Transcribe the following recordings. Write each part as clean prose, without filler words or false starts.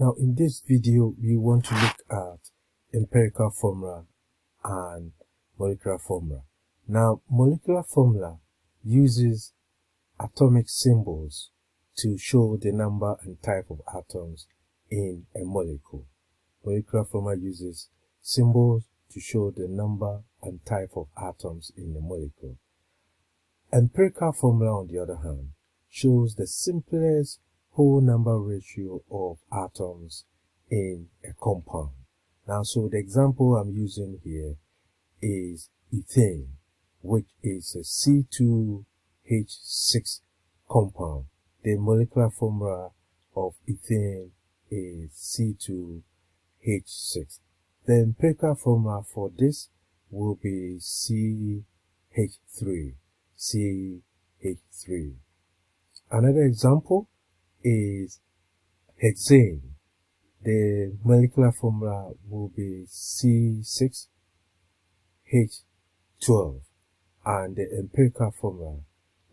Now in this video, we want to look at empirical formula and molecular formula. Now molecular formula uses atomic symbols to show the number and type of atoms in a molecule. Molecular formula uses symbols to show the number and type of atoms in the molecule. Empirical formula, on the other hand, shows the simplest whole number ratio of atoms in a compound. Now, so the example I'm using here is ethane, which is a C2H6 compound. The molecular formula of ethane is C2H6. The empirical formula for this will be CH3. CH3. Another example is hexane. The molecular formula will be C6H12 and the empirical formula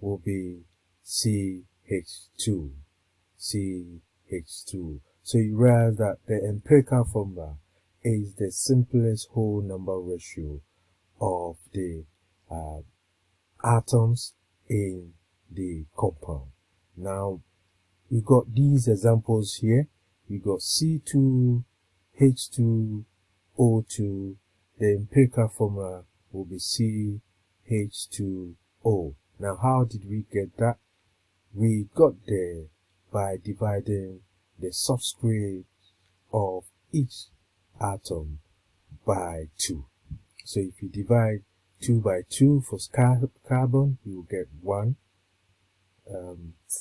will be CH2. CH2. So you realize that the empirical formula is the simplest whole number ratio of the atoms in the compound. Now we got these examples here. We got C2H2O2. The empirical formula will be CH2O. Now how did we get that? We got there by dividing the subscript of each atom by 2. So if you divide 2 by 2 for carbon, you will get 1.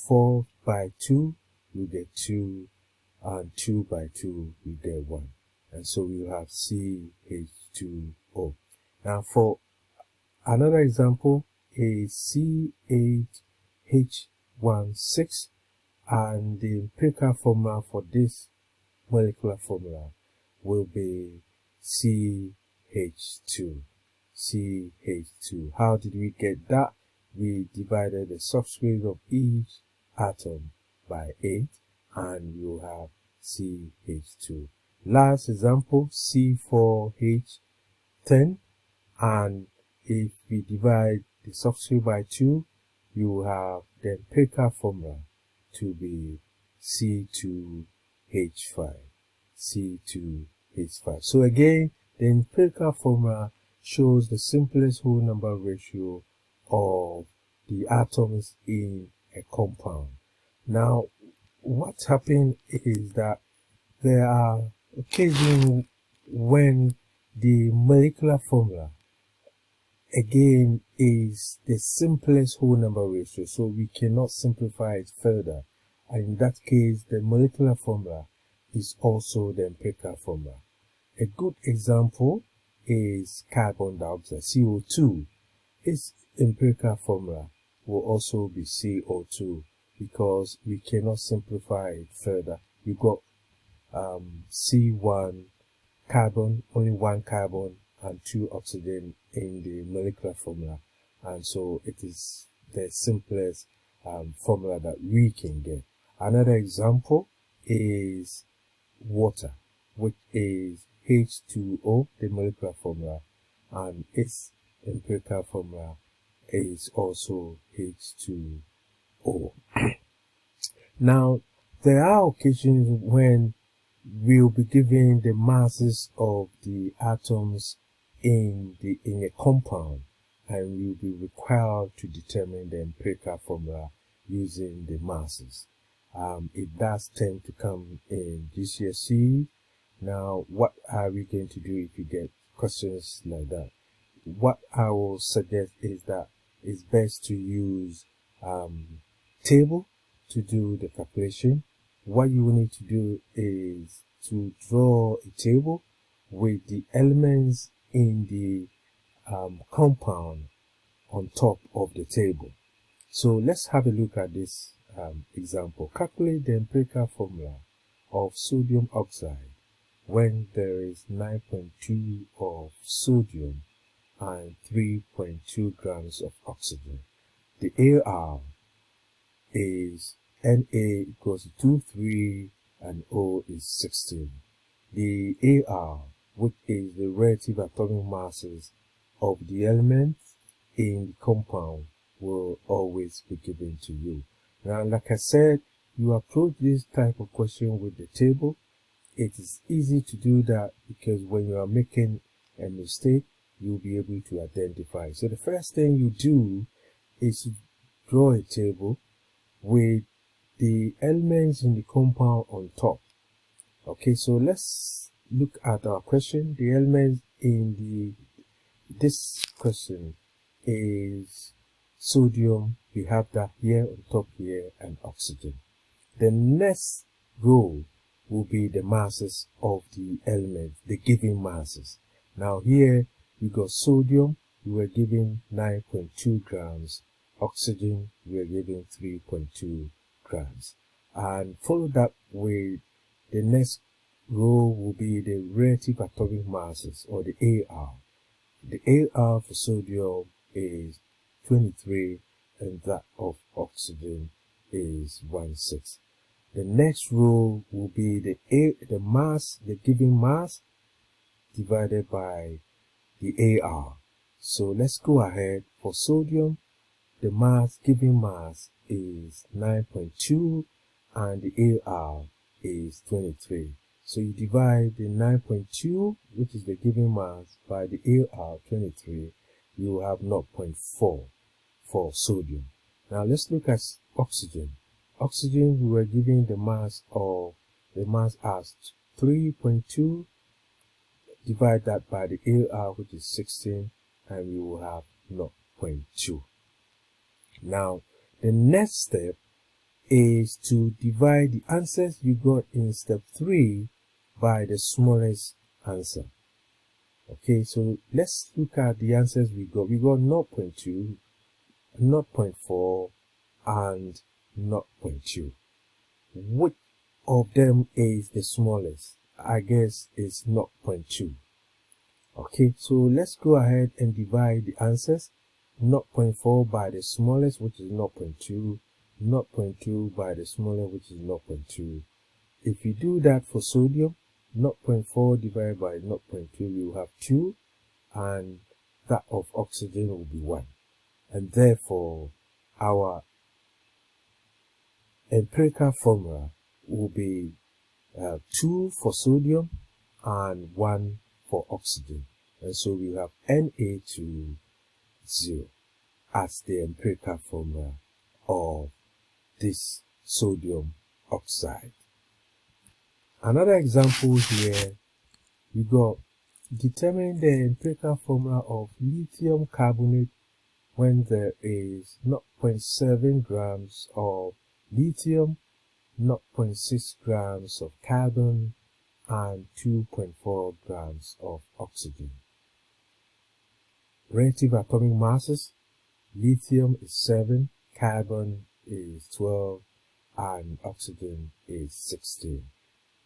4 by 2, you get 2, and 2 by 2, you get 1. And so we will have CH2O. Now for another example is CH16, and the empirical formula for this molecular formula will be CH2. CH2. How did we get that? We divided the subscript of each atom by 8 and you have CH2. Last example, C4H10, and if we divide the subscript by 2, you have the empirical formula to be C2H5. C2H5. So again, the empirical formula shows the simplest whole number ratio of the atoms in a compound. Now, what's happened is that there are occasions when the molecular formula again is the simplest whole number ratio, so we cannot simplify it further. And in that case, the molecular formula is also the empirical formula. A good example is carbon dioxide, CO2. Its empirical formula will also be CO2 because we cannot simplify it further. You got C1 carbon, only 1 carbon and 2 oxygen in the molecular formula, and so it is the simplest formula that we can get. Another example is water, which is H2O, the molecular formula, and its empirical formula is also H2O. Now, there are occasions when we'll be given the masses of the atoms in a compound, and we'll be required to determine the empirical formula using the masses. It does tend to come in GCSE. Now, what are we going to do if you get questions like that? What I will suggest is that it's best to use table to do the calculation. What you will need to do is to draw a table with the elements in the compound on top of the table. So let's have a look at this example. Calculate the empirical formula of sodium oxide when there is 9.2 of sodium and 3.2 grams of oxygen. The AR is Na equals to and O is 16. The AR, which is the relative atomic masses of the elements in the compound, will always be given to you. Now, like I said, you approach this type of question with the table. It is easy to do that because when you are making a mistake, you'll be able to identify. So the first thing you do is to draw a table with the elements in the compound on top. Okay, so let's look at our question. The elements in this question is sodium. We have that here on top here, and oxygen. The next row will be the masses of the elements, the given masses. Now here we got sodium, we were given 9.2 grams, oxygen, we were given 3.2 grams. And followed up with the next row will be the relative atomic masses, or the AR. The AR for sodium is 23 and that of oxygen is 16. The next row will be the mass, the given mass divided by the AR. So let's go ahead. For sodium, the given mass is 9.2 and the AR is 23. So you divide the 9.2, which is the given mass, by the AR 23, you will have 0.4 for sodium. Now let's look at oxygen. Oxygen, we were given the mass as 3.2, divide that by the AR, which is 16, and we will have 0.2. Now, the next step is to divide the answers you got in step 3 by the smallest answer. Okay, so let's look at the answers we got. We got 0.2, 0.4, and 0.2. Which of them is the smallest? I guess it's 0.2. Okay, so let's go ahead and divide the answers. 0.4 by the smallest, which is 0.2, 0.2 by the smallest, which is 0.2. If you do that for sodium, 0.4 divided by 0.2, you have 2, and that of oxygen will be 1. And therefore, our empirical formula will be 2 for sodium and 1 for oxygen. And so we have Na2 0 as the empirical formula of this sodium oxide. Another example here, we got determine the empirical formula of lithium carbonate when there is 0.7 grams of lithium, 0.6 grams of carbon, and 2.4 grams of oxygen. Relative atomic masses, lithium is 7, carbon is 12, and oxygen is 16.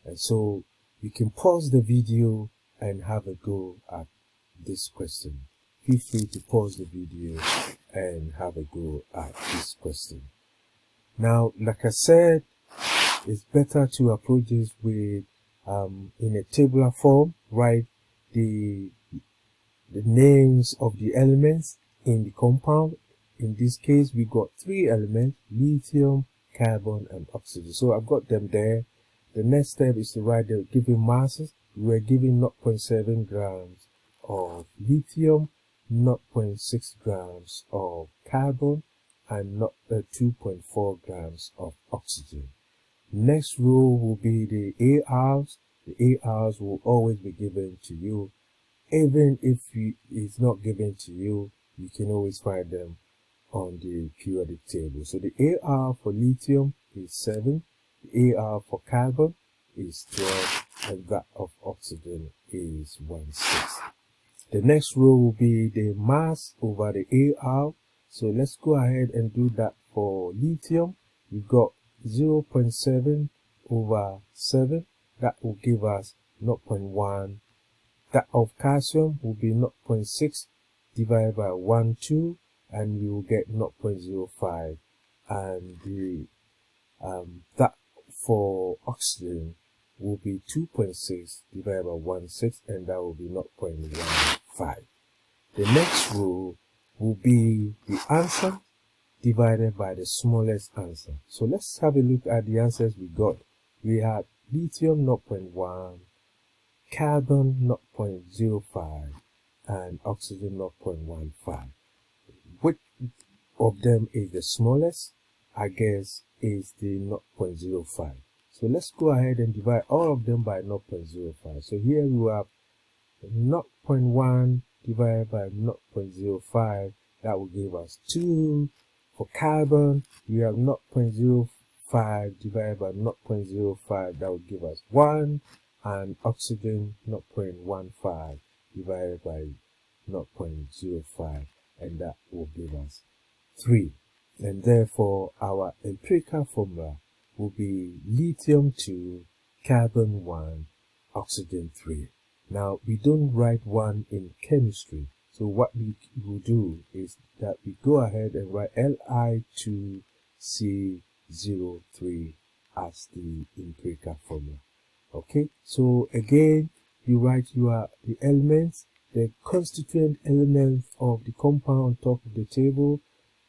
And so you can pause the video and have a go at this question. Feel free to pause the video and have a go at this question. Now, like I said, it's better to approach this with in a tabular form. Write the names of the elements in the compound. In this case, we got 3 elements: lithium, carbon, and oxygen. So I've got them there. The next step is to write the given masses. We were given 0.7 grams of lithium, 0.6 grams of carbon, and 2.4 grams of oxygen. Next row will be the ARs. The ARs will always be given to you. Even if it's not given to you, you can always find them on the periodic table. So the AR for lithium is 7, the AR for carbon is 12, and that of oxygen is 16. The next row will be the mass over the AR. So let's go ahead and do that for lithium. We've got 0.7 over 7. That will give us 0.1. That of calcium will be 0.6 divided by 2, and we will get 0.05. And the that for oxygen will be 2.6 divided by 16, and that will be 0.15. The next rule will be the answer divided by the smallest answer. So let's have a look at the answers we got. We had lithium 0.1, carbon 0.05, and oxygen 0.15. Which of them is the smallest? I guess is the 0.05. So let's go ahead and divide all of them by 0.05. So here we have 0.1 divided by 0.05. That will give us 2. For carbon, we have 0.05 divided by 0.05. That will give us 1. And oxygen 0.15 divided by 0.05, and that will give us 3. And therefore our empirical formula will be lithium 2, carbon 1, oxygen 3. Now we don't write 1 in chemistry, so what we will do is that we go ahead and write Li2C03 as the empirical formula. Okay, so again you write the elements, the constituent elements of the compound on top of the table.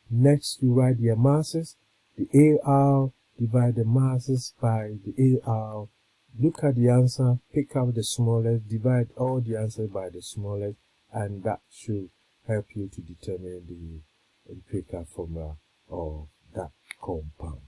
Next you write their masses, the Ar, divide the masses by the Ar, look at the answer, pick out the smallest, divide all the answers by the smallest, and that should help you to determine the empirical formula of that compound.